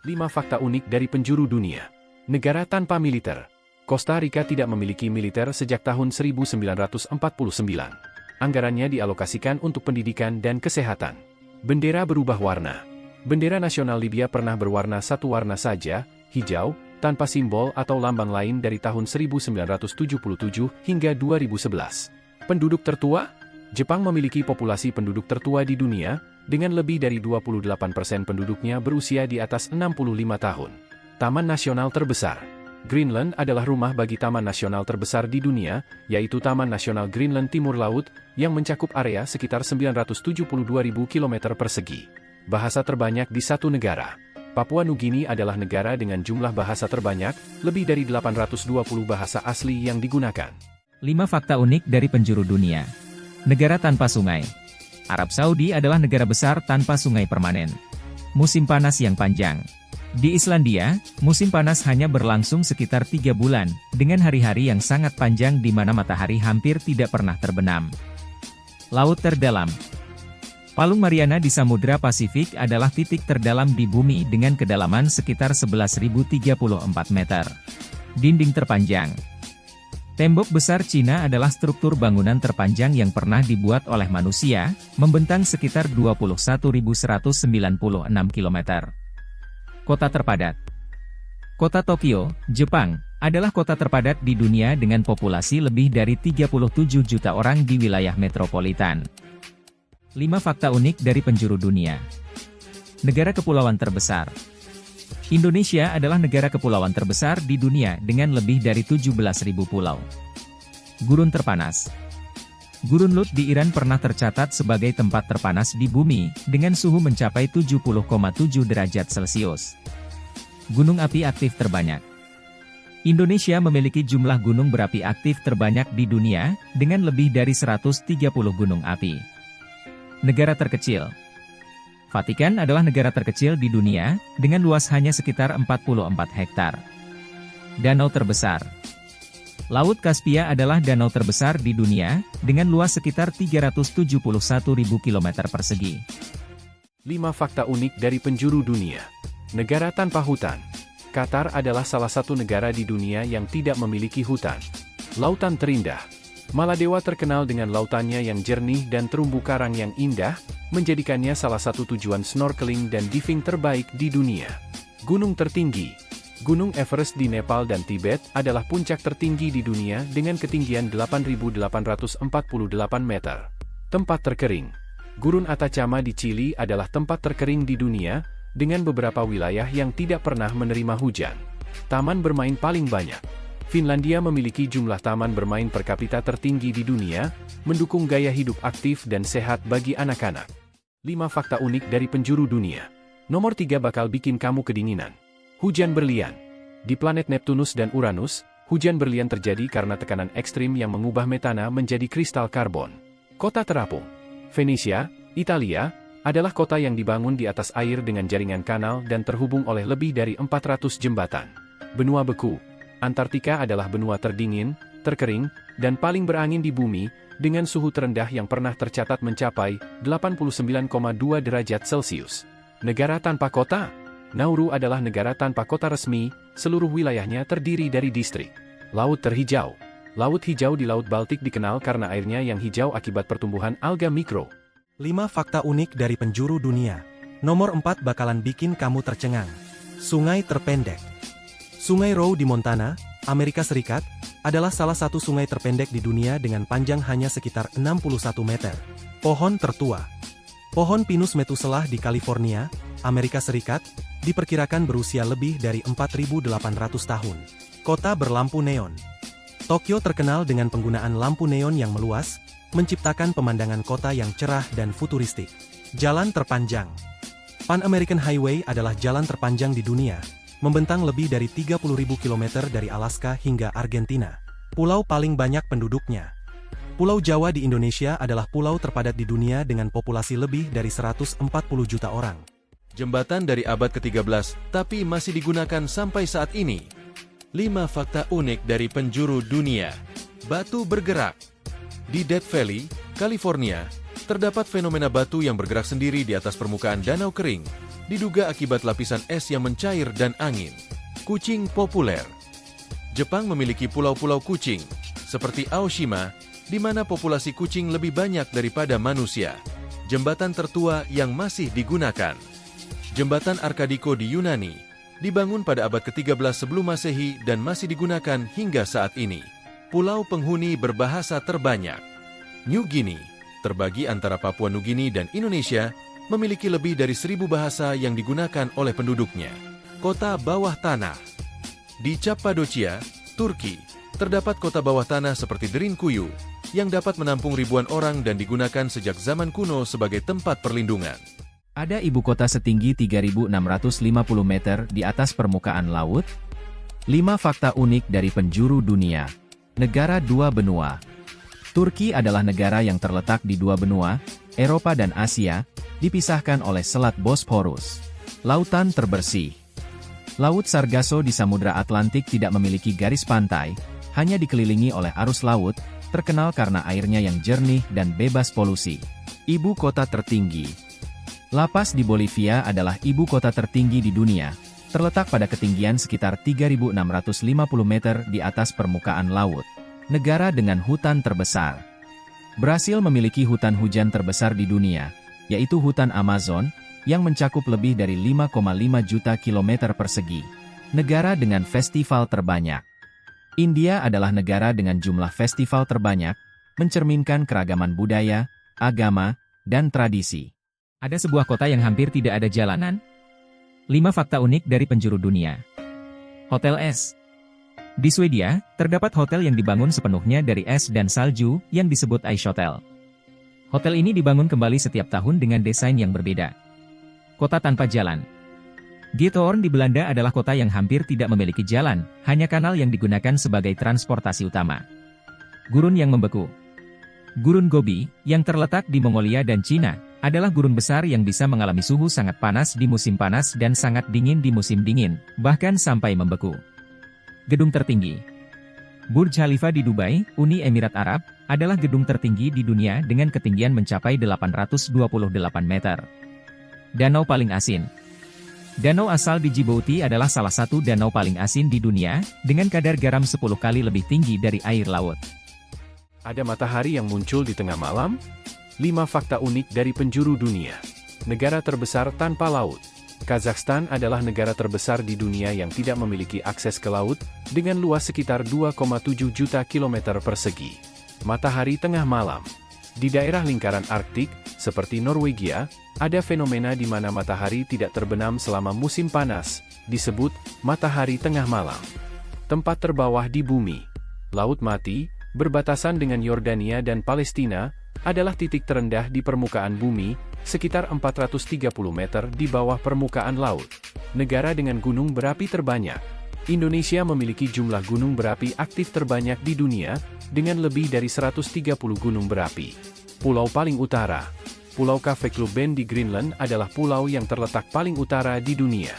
5 fakta unik dari penjuru dunia. Negara tanpa militer. Costa Rica tidak memiliki militer sejak tahun 1949. Anggarannya dialokasikan untuk pendidikan dan kesehatan. Bendera berubah warna. Bendera nasional Libya pernah berwarna satu warna saja, hijau, tanpa simbol atau lambang lain dari tahun 1977 hingga 2011. Penduduk tertua? Jepang memiliki populasi penduduk tertua di dunia, dengan lebih dari 28% penduduknya berusia di atas 65 tahun. Taman nasional terbesar. Greenland adalah rumah bagi taman nasional terbesar di dunia, yaitu Taman Nasional Greenland Timur Laut, yang mencakup area sekitar 972.000 km persegi. Bahasa terbanyak di satu negara. Papua Nugini adalah negara dengan jumlah bahasa terbanyak, lebih dari 820 bahasa asli yang digunakan. 5 fakta unik dari penjuru dunia. Negara tanpa sungai. Arab Saudi adalah negara besar tanpa sungai permanen. Musim panas yang panjang. Di Islandia, musim panas hanya berlangsung sekitar 3 bulan, dengan hari-hari yang sangat panjang di mana matahari hampir tidak pernah terbenam. Laut terdalam. Palung Mariana di Samudra Pasifik adalah titik terdalam di bumi dengan kedalaman sekitar 11.034 meter. Dinding terpanjang. Tembok besar Cina adalah struktur bangunan terpanjang yang pernah dibuat oleh manusia, membentang sekitar 21.196 km. Kota terpadat. Kota Tokyo, Jepang, adalah kota terpadat di dunia dengan populasi lebih dari 37 juta orang di wilayah metropolitan. 5 fakta unik dari penjuru dunia. Negara kepulauan terbesar. Indonesia adalah negara kepulauan terbesar di dunia dengan lebih dari 17.000 pulau. Gurun terpanas. Gurun Lut di Iran pernah tercatat sebagai tempat terpanas di bumi, dengan suhu mencapai 70,7 derajat Celcius. Gunung api aktif terbanyak. Indonesia memiliki jumlah gunung berapi aktif terbanyak di dunia, dengan lebih dari 130 gunung api. Negara terkecil. Vatikan adalah negara terkecil di dunia, dengan luas hanya sekitar 44 hektar. Danau terbesar. Laut Kaspia adalah danau terbesar di dunia, dengan luas sekitar 371.000 km persegi. 5 fakta unik dari penjuru dunia. Negara tanpa hutan. Qatar adalah salah satu negara di dunia yang tidak memiliki hutan. Lautan terindah. Maladewa terkenal dengan lautannya yang jernih dan terumbu karang yang indah, menjadikannya salah satu tujuan snorkeling dan diving terbaik di dunia. Gunung tertinggi. Gunung Everest di Nepal dan Tibet adalah puncak tertinggi di dunia dengan ketinggian 8.848 meter. Tempat terkering. Gurun Atacama di Chili adalah tempat terkering di dunia, dengan beberapa wilayah yang tidak pernah menerima hujan. Taman bermain paling banyak. Finlandia memiliki jumlah taman bermain per kapita tertinggi di dunia, mendukung gaya hidup aktif dan sehat bagi anak-anak. 5 fakta unik dari penjuru dunia. Nomor 3 bakal bikin kamu kedinginan. Hujan berlian. Di planet Neptunus dan Uranus, hujan berlian terjadi karena tekanan ekstrim yang mengubah metana menjadi kristal karbon. Kota terapung. Venesia, Italia, adalah kota yang dibangun di atas air dengan jaringan kanal dan terhubung oleh lebih dari 400 jembatan. Benua beku. Antartika adalah benua terdingin, terkering, dan paling berangin di bumi, dengan suhu terendah yang pernah tercatat mencapai 89,2 derajat Celcius. Negara tanpa kota. Nauru adalah negara tanpa kota resmi, seluruh wilayahnya terdiri dari distrik. Laut terhijau. Laut hijau di Laut Baltik dikenal karena airnya yang hijau akibat pertumbuhan alga mikro. 5 fakta unik dari penjuru dunia. Nomor 4 bakalan bikin kamu tercengang. Sungai terpendek. Sungai Roe di Montana, Amerika Serikat, adalah salah satu sungai terpendek di dunia dengan panjang hanya sekitar 61 meter. Pohon tertua. Pohon Pinus metuselah di California, Amerika Serikat, diperkirakan berusia lebih dari 4.800 tahun. Kota berlampu neon. Tokyo terkenal dengan penggunaan lampu neon yang meluas, menciptakan pemandangan kota yang cerah dan futuristik. Jalan terpanjang. Pan American Highway adalah jalan terpanjang di dunia, membentang lebih dari 30.000 km dari Alaska hingga Argentina. Pulau paling banyak penduduknya. Pulau Jawa di Indonesia adalah pulau terpadat di dunia dengan populasi lebih dari 140 juta orang. Jembatan dari abad ke-13, tapi masih digunakan sampai saat ini. 5 fakta unik dari penjuru dunia. Batu bergerak. Di Death Valley, California, terdapat fenomena batu yang bergerak sendiri di atas permukaan danau kering. diduga akibat lapisan es yang mencair dan angin. Kucing populer. Jepang memiliki pulau-pulau kucing, seperti Aoshima, di mana populasi kucing lebih banyak daripada manusia. Jembatan tertua yang masih digunakan. Jembatan Arkadiko di Yunani, dibangun pada abad ke-13 sebelum Masehi dan masih digunakan hingga saat ini. Pulau penghuni berbahasa terbanyak. New Guinea, terbagi antara Papua Nugini dan Indonesia, memiliki lebih dari 1.000 bahasa yang digunakan oleh penduduknya. Kota bawah tanah. Di Cappadocia, Turki, terdapat kota bawah tanah seperti Derinkuyu, yang dapat menampung ribuan orang dan digunakan sejak zaman kuno sebagai tempat perlindungan. Ada ibu kota setinggi 3.650 meter di atas permukaan laut. 5 fakta unik dari penjuru dunia. Negara dua benua. Turki adalah negara yang terletak di dua benua, Eropa dan Asia, dipisahkan oleh Selat Bosporus. Lautan terbersih. Laut Sargasso di Samudra Atlantik tidak memiliki garis pantai, hanya dikelilingi oleh arus laut, terkenal karena airnya yang jernih dan bebas polusi. Ibu kota tertinggi. La Paz di Bolivia adalah ibu kota tertinggi di dunia, terletak pada ketinggian sekitar 3.650 meter di atas permukaan laut. Negara dengan hutan terbesar. Brasil memiliki hutan hujan terbesar di dunia, yaitu hutan Amazon, yang mencakup lebih dari 5,5 juta kilometer persegi. Negara dengan festival terbanyak. India adalah negara dengan jumlah festival terbanyak, mencerminkan keragaman budaya, agama, dan tradisi. Ada sebuah kota yang hampir tidak ada jalanan. 5 fakta unik dari penjuru dunia. Hotel es. Di Swedia, terdapat hotel yang dibangun sepenuhnya dari es dan salju, yang disebut Ice Hotel. Hotel ini dibangun kembali setiap tahun dengan desain yang berbeda. Kota tanpa jalan. Giethoorn di Belanda adalah kota yang hampir tidak memiliki jalan, hanya kanal yang digunakan sebagai transportasi utama. Gurun yang membeku. Gurun Gobi, yang terletak di Mongolia dan Cina, adalah gurun besar yang bisa mengalami suhu sangat panas di musim panas dan sangat dingin di musim dingin, bahkan sampai membeku. Gedung tertinggi. Burj Khalifa di Dubai, Uni Emirat Arab, adalah gedung tertinggi di dunia dengan ketinggian mencapai 828 meter. Danau paling asin. Danau asal di Djibouti adalah salah satu danau paling asin di dunia, dengan kadar garam 10 kali lebih tinggi dari air laut. Ada matahari yang muncul di tengah malam? 5 fakta unik dari penjuru dunia. Negara terbesar tanpa laut. Kazakhstan adalah negara terbesar di dunia yang tidak memiliki akses ke laut, dengan luas sekitar 2,7 juta kilometer persegi. Matahari tengah malam. Di daerah lingkaran Arktik, seperti Norwegia, ada fenomena di mana matahari tidak terbenam selama musim panas, disebut matahari tengah malam. Tempat terbawah di bumi. Laut Mati, berbatasan dengan Yordania dan Palestina, adalah titik terendah di permukaan bumi, sekitar 430 meter di bawah permukaan laut. Negara dengan gunung berapi terbanyak. Indonesia memiliki jumlah gunung berapi aktif terbanyak di dunia, dengan lebih dari 130 gunung berapi. Pulau paling utara. Pulau Kefalogen di Greenland adalah pulau yang terletak paling utara di dunia.